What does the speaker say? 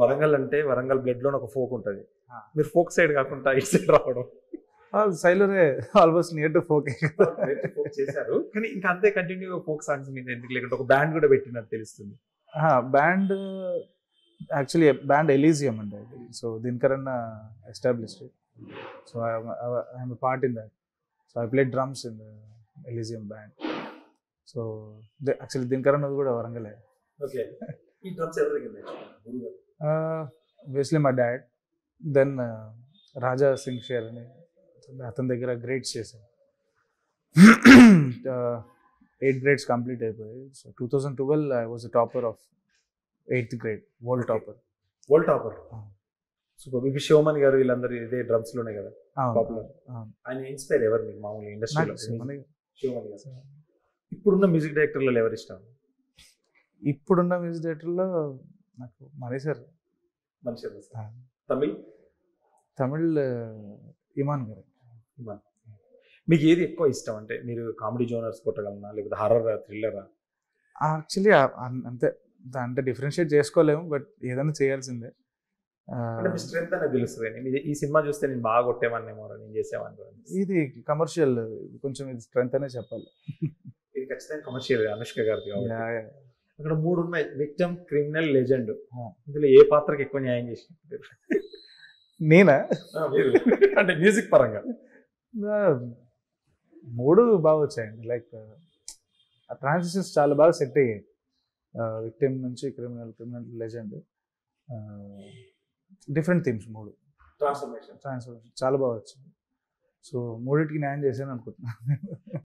వరంగల్ అంటే వరంగల్ బ్లడ్ లోనే ఒక ఫోక్ ఉంటుంది. మీరు ఫోక్ సైడ్ కాకుండా ఇటు సైడ్ రావడం సైలరే ఆల్మోస్ట్ నియర్ టు ఫోక్ ఫోక్ చేశారు. కానీ ఇంకా అంతే కంటిన్యూ ఫోక్ సాంగ్స్ మీద ఎందుకు లేకుంటే ఒక బ్యాండ్ కూడా పెట్టినట్టు తెలుస్తుంది. బ్యాండ్ యాక్చువల్లీ బ్యాండ్ ఎలీజియం అండి అది. సో దీనికన్నా established. So I'm part in that. So I play drums in the Elysium band. So actually దీనికన్నా కూడా వరంగలే. ఓకే. ఈ డ్రమ్స్ ఎవరి దగ్గర నేర్చుకున్నారు? Basically my dad. Then Raja Singh Sher అని అతని దగ్గర గ్రేడ్స్ చేశాను. 8 grades కంప్లీట్ అయిపోయాయి. So 2012 I was topper of 8th grade, world topper. World topper. Super. ఇప్పుడు శివమణి గారు వీళ్ళందరూ ఇదే డ్రమ్స్ లోనే కదా పాపులర్. ఆయన ఇన్స్పైర్ ఎవరు మీకు మామూలుగా ఇండస్ట్రీలో? శివమణి గారు. ఇప్పుడున్న మ్యూజిక్ డైరెక్టర్లలో ఎవరు ఇష్టం? ఇప్పుడున్న మ్యూజిక్ డైరెక్టర్లో నాకు మనీ సార్. తమిళ్ ఇమాన్ గారు. మీకు ఏది ఎక్కువ ఇష్టం? అంటే మీరు కామెడీ జోనర్స్ కొట్టగలనా లేకపోతే హారర్ థ్రిల్లరా? యాక్చువల్లీ అంతే, అంటే డిఫరెన్షియేట్ చేసుకోలేము, బట్ ఏదైనా చేయాల్సిందే. స్ట్రెంత్ అనేది తెలుస్తుంది. ఈ సినిమా చూస్తే నేను బాగా కొట్టేవాన్నేమో, నేను చేసేవాడిని. ఇది కమర్షియల్, కొంచెం ఇది స్ట్రెంత్ అనే చెప్పాలి. ఇది ఖచ్చితంగా కమర్షియల్. అనుష్క గారిది. అక్కడ 3 ఉన్నాయి: విక్టిమ్, క్రిమినల్, లెజెండ్. ఇందులో ఏ పాత్రకి ఎక్కువ న్యాయం చేసిన? నేనా? అంటే మ్యూజిక్ పరంగా 3 బాగా వచ్చాయండి. లైక్ ఆ ట్రాన్సిషన్స్ చాలా బాగా సెట్ అయ్యాయి. విక్టిమ్ నుంచి criminal, criminal legend, different themes. 3 transformation చాలా బాగా వచ్చింది. సో 3టికి న్యాయం చేశాను అనుకుంటున్నాను.